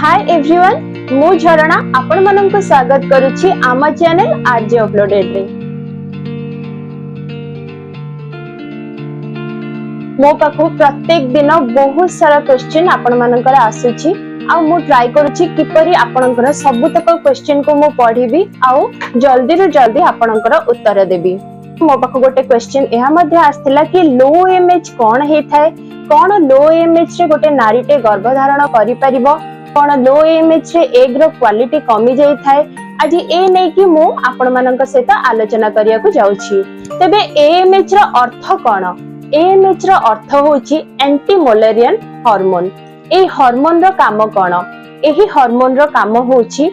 Hi everyone मु झरणा आपण मानक स्वागत करूची आम चैनल आरजे अपलोडेड रे। मो पाखु प्रत्येक दिन बहुत सारा क्वेश्चन आपण मानकर आसुची आ मु ट्राई करूची किपरि आपनकर सबुतक क्वेश्चन को मु पढिबी आ जल्दी रो जल्दी आपनकर उत्तर देबी। मो पाखु गोटे क्वेश्चन एहा मध्ये आस्थिला कि लो इमेज कोन हे थाए, कोन लो इमेज रे गोटे नारीटे गर्भधारण करि परिबो, कोन लो इमेज रे एग रो क्वालिटी कमी जाई थाए। आज ए नै कि मु आपण मानक सहित आलोचना करिया को जाउची। तबे एएमएच रो अर्थ कोन? एएमएच रो अर्थ होची एंटी मोलेरियन हार्मोन। ए हार्मोन रो काम कोन? एही हार्मोन रो काम होची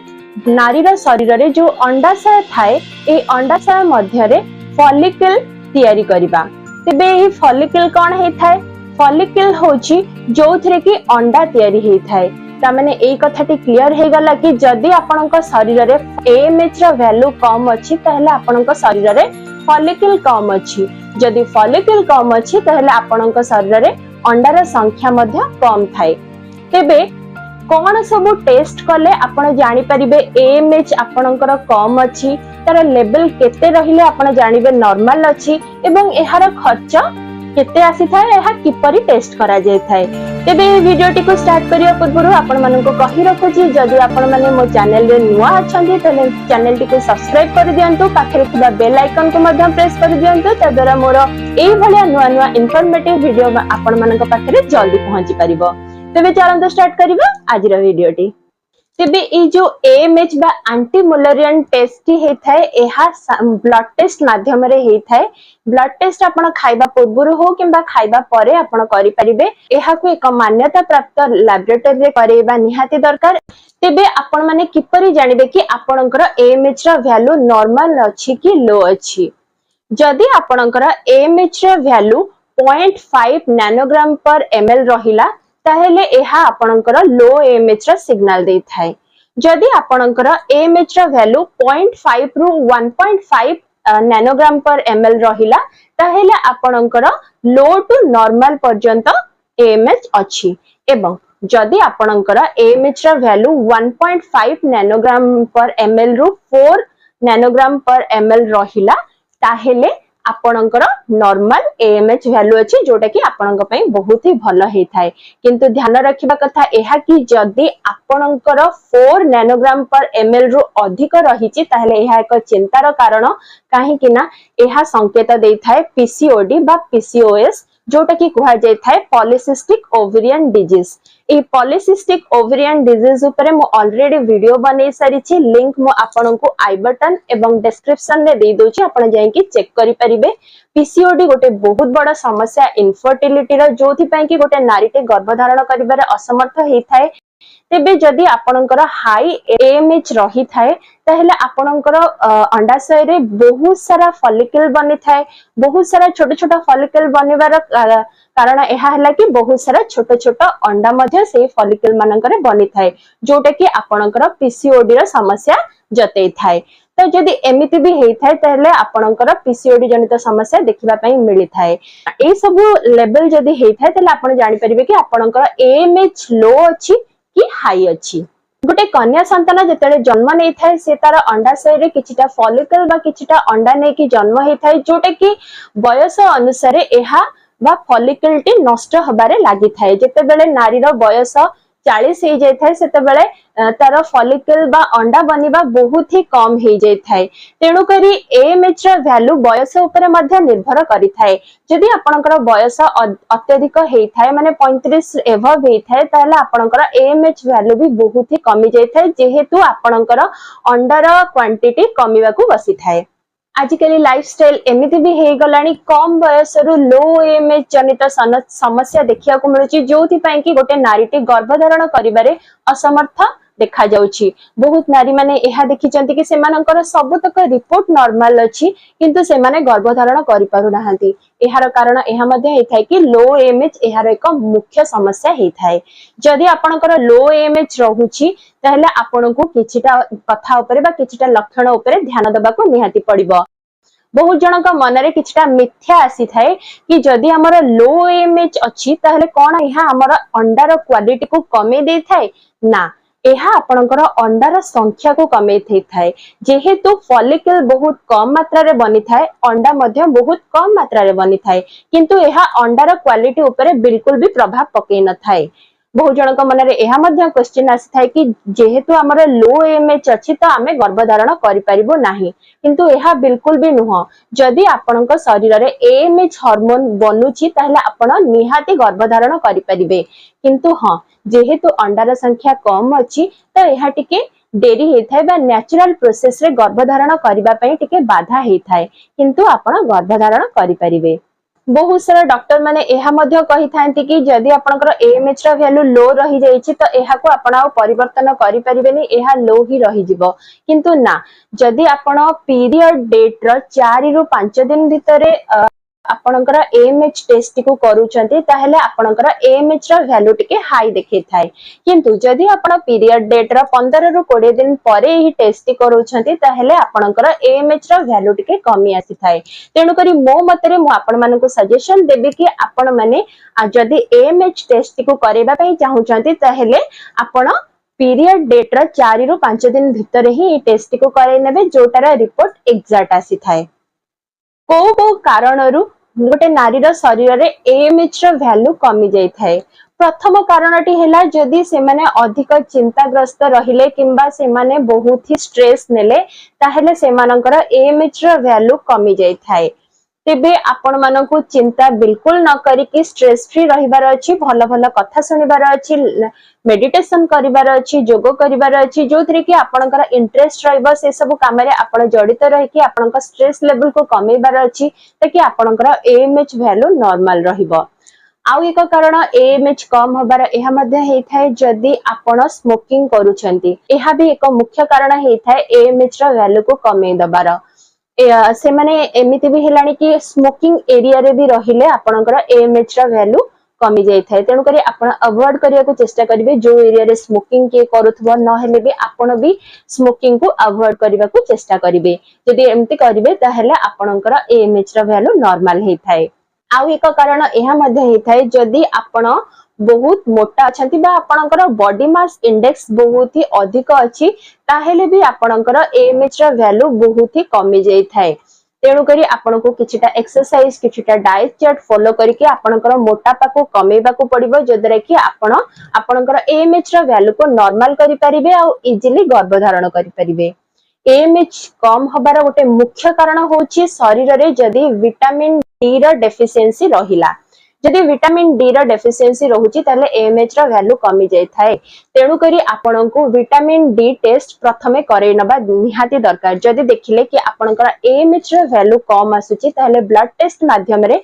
नारी रो शरीर रे जो अंडाशय थाए ए अंडाशय मध्य रे फॉलिकल तयारी करिबा। तबे एही फॉलिकल कोन हे थाए? फॉलिकल होची जोथरे कि अंडा तयारी हे थाए। तामाने एई कथाटी क्लियर हे गला कि जदी आपनका शरीर रे एएमएच रो वैल्यू कम अछि तहले आपनका शरीर रे फॉलिकल कम अछि। जदी फॉलिकल कम अछि तहले आपनका शरीर रे अंडार संख्या मध्य कम थाए। तेबे कोन सब टेस्ट कले आपण जानि परिबे एएमएच आपनकर कम अछि, तार लेवल केते रहिले आपण जानिबे नॉर्मल अछि एवं एहार खर्च केते आसी थाए, एहा किपरि टेस्ट करा जाय थाए। तेबे वीडियोटी को स्टार्ट करिया पूर्व आपण मानन को कहि रखुची जदी आपण माने मो चैनल रे नुवा अछंती तले चैनल टी को सब्सक्राइब कर दियंतु, पाखरे थिबा बेल आइकन को मध्य प्रेस कर दियंतु ता द्वारा मोर एई भलिया नुवा नुवा इन्फॉर्मेटिव वीडियो आपण मानन को पाखरे जल्दी पहुंची परिबो। तेबे चलंतु स्टार्ट करिबा आज रो वीडियोटी। तेबे ए जो एएमएच बा एंटी मोलेरियन टेस्ट हे थाए एहा ब्लड टेस्ट माध्यम रे हे थाए। ब्लड टेस्ट आपण खाइबा पूर्व हो किंबा खाइबा परे आपण करि परिबे। एहा को एक मान्यता प्राप्त लैबोरेटरी रे करेबा निहाती दरकार। तेबे आपण माने किपरि जानिबे कि आपणकर एएमएच रो वैल्यू नॉर्मल अछि कि लो अछि। जदी आपणकर एएमएच रो वैल्यू 0.5 नैनोग्राम पर ml रहिला ताहेले एहा आपणकर लो एएमएच रो सिग्नल दे थाए। जदी आपणकर एएमएच रो वैल्यू 0.5 रु 1.5 नैनोग्राम पर ml रहिला ताहेले आपणकर लो टू नॉर्मल पर्यंत एएमएच अछि। एवं जदी आपणकर एएमएच रो वैल्यू 1.5 नैनोग्राम पर ml रु 4 नैनोग्राम पर ml रहिला ताहेले आपणकर नॉर्मल एएमएच वैल्यू अछि, जोटा कि आपणक पई बहुत ही भलो हे थाए। किंतु ध्यान रखिबा कथा एहा कि जदी आपणकर 4 नैनोग्राम पर ml रु अधिक रहिछि ताहेले एहा एक चिंतार कारण, काहे कि ना एहा संकेत देई थाए पीसीओडी बा पीसीओएस, जोटा कि कुहा जाय थाए पॉलीसिस्टिक ओवेरियन डिजीज। ए पॉलीसिस्टिक ओवेरियन डिजीज ऊपर मु ऑलरेडी वीडियो बनै सारिछि, लिंक मु आपनकु आई बटन एवं डिस्क्रिप्शन रे दे दोछि, आपण जाय कि चेक करि परिबे। पीसीओडी गोटे बहुत बड़ा समस्या इनफर्टिलिटी रो, जोथि पय कि गोटे नारीटे गर्भधारण करिबार असमर्थ हे थाए। तेबे जदी आपनकर हाई एएमएच रही थाए ताहेले आपनकर अंडाशय रे बहुत सारा फॉलिकल बनि थाए। बहुत सारा छोट छोट फॉलिकल बनिबार कारण एहा हला कि बहुत सारा छोट छोट अंडा मध्ये से फॉलिकल मानकर बनि थाए, जोटा कि आपनकर पीसीओडी रो समस्या जतै थाए। तो जदी एमिति भी हेइ थाए ताहेले आपनकर पीसीओडी जनित समस्या देखिबा पई मिलि थाए। ए सब लेवल जदी हेइ थाए ताहेले आपण जानि परिबे कि आपनकर एएमएच लो अछि कि हाई अछि। गोटे कन्या संतान जेतेले जन्म नै थाए से तार अंडाशय रे किछिटा फॉलिकल बा किछिटा अंडा नै कि जन्म हेइ थाए, जोटा कि बयस अनुसार एहा बा फॉलिकल टी नष्ट हबारे लागि थाए। जेते बेले नारी रो बयस 40 हे जाय थाए सेते बेले तार फॉलिकल बा अंडा बनिबा बहुत ही कम हे जाय थाए। तेणु करी एएमएच रो वैल्यू बयस ऊपर मध्ये निर्भर करि थाए। जदि आपनकर बयस अत्यधिक हे थाए माने 35 एभव हे थाए ताले आपनकर एएमएच वैल्यू भी बहुत ही कमी जाय थाए, जेहेतु आपनकर अंडार क्वांटिटी कमीबा को बसी थाए। आजिकली लाइफस्टाइल एमिति भी हे गलानी कम बयस रु लो एएमएच जनित समस्या देखिया को मिलुची, जोथि पय कि गोटे नारीटी गर्भधारण करिबारे असमर्थ देखा जाउची। बहुत नारी माने एहा देखिचंती कि सेमानकर सब तक रिपोर्ट नॉर्मल अछि, किंतु सेमाने गर्भधारण करि पारु नाहंती। एहार कारण एहा मध्ये हे थाए कि लो एएमएच एहार एक मुख्य समस्या हे थाए। जदि आपनकर लो एएमएच रहुची ताहेले आपनको किछिटा कथा ऊपर बा किछिटा लक्षण ऊपर ध्यान देबा को निहाती पड़िबो। बहुत जनक मनरे किछटा मिथ्या आसी थाए कि जदि हमर लो एएमएच अछि ताहेले कोन एहा हमर अंडार क्वालिटी को कमे दे थाए ना। ଏହା ଆପଣଙ୍କର अंडार संख्या को कमे थाए जेहेतु फॉलिकल बहुत कम मात्रा रे बनी थाए अंडा मध्य बहुत कम मात्रा रे बनी थाए किंतु यह अंडार क्वालिटी उपरे बिल्कुल भी प्रभाव पकई न थाए। बहुत जनक मन में क्वेश्चन आसी थाए कि जेहेतु आमर लो एमएच अच्छी तो आम गर्भधारण करिपारिबो नाही किंतु यह बिल्कुल भी नुह जदि आपणक शरीर रे एएमएच हार्मोन बनुची ताहले आपण निहाती गर्भधारण करिपारिबे किंतु हां जेहेतु अंडार संख्या कम अच्छी तो यह टिके डेरी होता है नेचुरल प्रोसेस रे गर्भधारण करबा पई टिके बाधा होता है किंतु आपण गर्भधारण करिपारिबे। बहुत सारा डॉक्टर माने एहा मध्य कहि थांती कि जदि आपनकर एएमएच रा वैल्यू लो रही जाईछि तो एहा को आपण आ परिवर्तन करि परिबेनी एहा लो ही रही जिवो किंतु ना जदि आपण पीरियड डेट रा 4 रु 5 दिन भितरे आपनकर एएमएच टेस्ट को करूचंती ताहेले आपनकर एएमएच रा वैल्यू टिके हाई देखै थाए किंतु जदि आपण पीरियड डेट रा 15 रु 20 दिन परे ही टेस्ट करूचंती ताहेले आपनकर एएमएच रा वैल्यू टिके कमी आसी थाए। तेनु करी मो मतरे मु आपण मानको सजेशन देबे कि आपण माने जदि एएमएच टेस्ट को करेबा पई चाहुचंती ताहेले आपण पीरियड डेट रा 4 रु 5 दिन भितर ही टेस्ट को करे नेबे जोटारा रिपोर्ट एग्जैक्ट आसी थाए। को कारणरू गोटे नारीर शरीर रे एएमएच रो वैल्यू कमी जाई थाए। प्रथम कारणटी हैला जदि से माने अधिक चिंताग्रस्त रहिले किंबा से माने बहुत ही स्ट्रेस नेले ताहेले से मानकर एएमएच रो वैल्यू कमी जाई थाए। तेबे आपण मानकु चिंता बिल्कुल न करी कि स्ट्रेस फ्री रहिबार अछि भलो भलो कथा सुनिबार अछि मेडिटेशन करिबार अछि योगा करिबार अछि जोथरे कि आपनकर इंटरेस्ट रहइबो से सब काम रे आपण जडित रहि कि आपनकर स्ट्रेस लेवल को कमेबार अछि ताकि आपनकर एएमएच वैल्यू नॉर्मल रहिबो। आउ एक कारण एएमएच कम होबार एहा मध्ये हेइ थाए जदि आपण स्मोकिंग करूछंती एहा भी एक मुख्य कारण हेइ थाए एएमएच रा वैल्यू को कमे दबार। से माने एमिति भी हेलानी कि स्मोकिंग एरिया रे भी रहिले आपनकर एएमएच रा वैल्यू कमी जाई थाए तेनु करी आपण अवॉइड करिया को चेष्टा करिवे जो एरिया रे स्मोकिंग के करूथबो न हेले भी आपण भी स्मोकिंग को अवॉइड करिवा को चेष्टा करिवे जदि एमिति करिवे ताहेले आपनकर एएमएच रा वैल्यू नॉर्मल हेइ थाए। आउ एक कारण एहा मध्ये हेइ थाए जदि आपण बहुत मोटा अछंती बा आपनकर बॉडी मास इंडेक्स बहुत ही अधिक अछि ताहेले भी आपनकर एएमएच रा वैल्यू बहुत ही कमी जाई थाए। तेणु करी आपन को किछिटा एक्सरसाइज किछिटा डाइट चार्ट फॉलो करके आपनकर मोटापा को कमेबा को पड़िबो जदरे कि आपण आपनकर एएमएच रा वैल्यू को नॉर्मल करि परिबे आ इजीली गर्भधारण करि परिबे। एएमएच कम हबार गोटे मुख्य कारण होछि शरीर रे जदि विटामिन डी रा डेफिशिएंसी रहिला जदि विटामिन डी रा डेफिशिएंसी रहुछि ताले एएमएच रा वैल्यू कमी जाय थाए तेणु करी आपन को विटामिन डी टेस्ट प्रथमे करे नबा निहाती दरकार जदि देखिले कि आपनकर एएमएच रा वैल्यू कम आसुछि ताले ब्लड टेस्ट माध्यम रे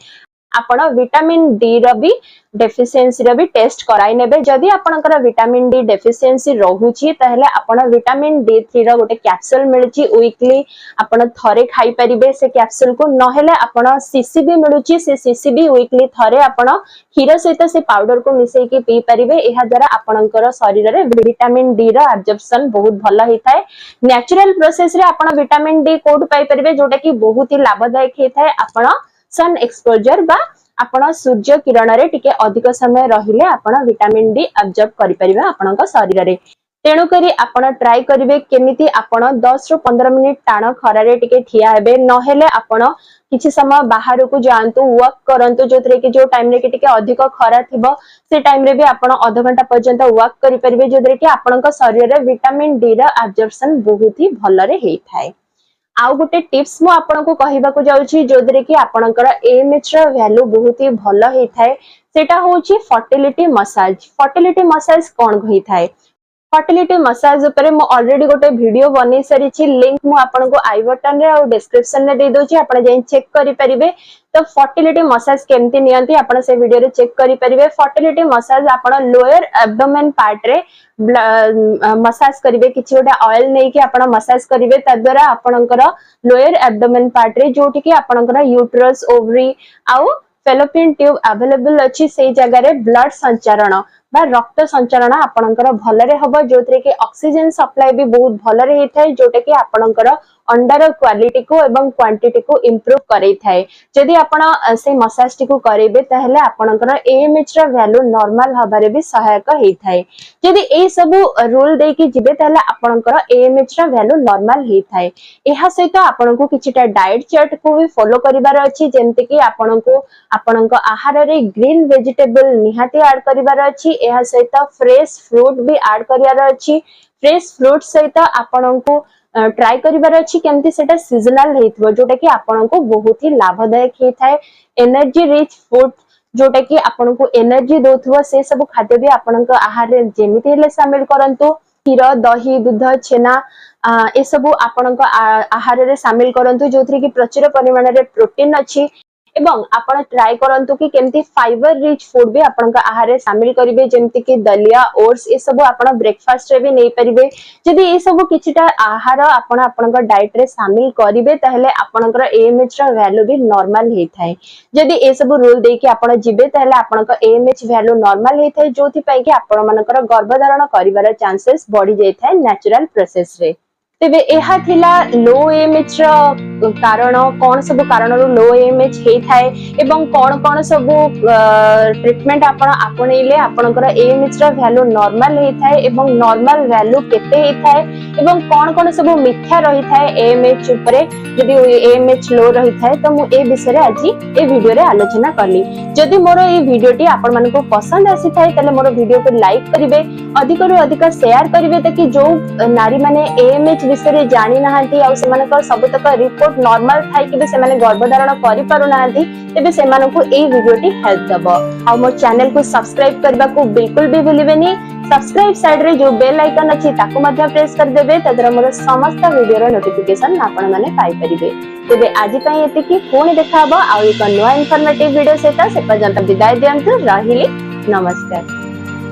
आपण विटामिन डी रा भी डेफिशिएंसी रा भी टेस्ट कराई नेबे जदि आपनकर विटामिन डी डेफिशिएंसी रहुछि ताले आपण विटामिन डी 3 रा गोटे कैप्सूल मिलुछि वीकली आपण थरे खाई परिबे से कैप्सूल को नहेले आपण सीसीबी मिलुछि से सीसीबी वीकली थरे आपण खीर सहित से पाउडर को मिसई के पी परिबे एहा द्वारा आपनकर शरीर रे विटामिन डी रा एब्जॉर्प्शन बहुत भलो हेताय। नेचुरल प्रोसेस रे आपण विटामिन डी कोड पाई परिबे जोटा कि बहुत ही लाभदायक हेताय। आपण सन एक्सपोजर बा आपण सूर्य किरण रे टिके अधिक समय रहिले आपण विटामिन डी एब्जॉर्ब करि परिबे आपनका शरीर रे तेणु करी आपण ट्राई करिवे केमिति आपण 10 रु 15 मिनिट टाण खरा रे टिके ठिया हेबे नहेले आपण किछि समय बाहर को जानतु वॉक करंतु जोथरे कि जो टाइम रे कि टिके अधिक खरा थिबो से टाइम रे भी आपण आधा घंटा पर्यंत वॉक करि परिबे जोथरे कि आपनका शरीर रे विटामिन डी रा एब्जॉर्प्शन बहुत ही भलो रे हेइ थाए। आउ गोटे टिप्स मु आपन को कहिबा को जाउछि जोदरे कि आपनकर एएमएच रा वैल्यू बहुत ही भलो हेइ थाए सेटा होछि फर्टिलिटी मसाज कोन होई थाए। फर्टिलिटी मसाज ऊपर मु ऑलरेडी गोटे वीडियो बनै सरी छी लिंक मु आपन को आई बटन रे और डिस्क्रिप्शन रे दे दोछि आपन जे चेक करि परिबे तो फर्टिलिटी मसाज केमति नियंती आपन से वीडियो रे चेक करि परिबे। फर्टिलिटी मसाज आपन लोअर एब्डोमेन पार्ट रे मसाज करिवे किछि गोटे ऑयल नै कि आपन मसाज करिवे त द्वारा आपनकर लोअर एब्डोमेन पार्ट रे जोटि कि आपनकर यूट्रस ओवरी आउ फेलोपियन ट्यूब अवेलेबल अछि से जगह रे ब्लड संचारण बा रक्त संचरण आपणकर भलरे हबो जोथरे कि ऑक्सीजन सप्लाई भी बहुत भलरे हेथाय जोटा कि आपणकर अंडर क्वालिटी को एवं क्वांटिटी को इंप्रूव करै थाए जदि आपण से मसाज टी को करेबे ताहले आपणकर एएमएच रा वैल्यू नॉर्मल हबारे भी सहायक हेथाय जदि ए सब रूल दे कि जिबे ताहले आपणकर एएमएच रा वैल्यू नॉर्मल हेथाय एहा सहित आपनको किछटा डाइट चार्ट को भी फॉलो करिवार अछि जेंते कि आपनको आपणक आहार रे ग्रीन वेजिटेबल निहाती ऐड करिवार अछि एहा सहित फ्रेश फ्रूट भी ऐड करिवार अछि फ्रेश फ्रूट सहित आपनको ट्राई करिवार अछि केमती सेटा सीजनल हेतबो जोटा कि आपनको बहुत ही लाभदायक हेथाय एनर्जी रिच फूड जोटा कि आपनको एनर्जी दोथबो से सब खाद्य भी आपनको आहार रे जेमिति हेले शामिल करंतु क्षीर दही दूध छेना ए सब आपनको आहार रे शामिल करंतु जोथरे कि प्रचुर परिमाण रे प्रोटीन अछि एवं आपण ट्राई करंतु कि केमती फाइबर रिच फूड भी आपन का आहार रे शामिल करिवे जेमति कि दलिया ओट्स ए सब आपण ब्रेकफास्ट रे भी नै परिबे जदि ए सब किछटा आहार आपण आपन का डाइट रे शामिल करिवे ताहले आपनकर एएमएच रा वैल्यू भी नॉर्मल हेथाय जदि ए सब रूल दे कि आपण जिबे ताहले आपण का एएमएच वैल्यू नॉर्मल हेथाय जोथि पई कि आपण मानकर गर्भधारण करिवार चांसेस बढ़ी जायथाय नेचुरल प्रोसेस रे तेबे एहा थिला लो एएमएच रा कारण कोन सब कारण लो एएमएच हेथाय एवं कोन सब ट्रीटमेंट आपण आपणैले आपनकर एएमएच रा वैल्यू नॉर्मल हेथाय एवं नॉर्मल वैल्यू केते हेथाय एवं कोन सब मिथ्या रहिथाय एएमएच ऊपरे यदि एएमएच लो रहिथाय त मु ए विषय रे आज ए वीडियो रे आलोचना करली जदि मोर ए वीडियोटी आपण मानको पसंद आसीथाय तले मोर वीडियो को लाइक करिवे अधिक रु अधिक शेयर करिवे ताकि जो नारी माने एएमएच विषय रे जानि नाहंती आ सेमानकर सबतक रिपोर्ट नॉर्मल थाई कि से माने गर्भधारण करि पारु नाहंती तेबे सेमानकु ए वीडियोटी हेल्प दबो आ मोर चैनल को सब्सक्राइब करबा को बिल्कुल भी भूलिबेनी सब्सक्राइब साइड रे जो बेल आइकन अछि ताको मध्य प्रेस कर देबे तदर मोर समस्त वीडियो रो नोटिफिकेशन आपण माने पाई परिबे तेबे आज पई एते कि पुणी देखाबो आ एक नया इंफॉर्मेटिव वीडियो सेता से पर्यंत विदाय दियंतु रहिली नमस्कार।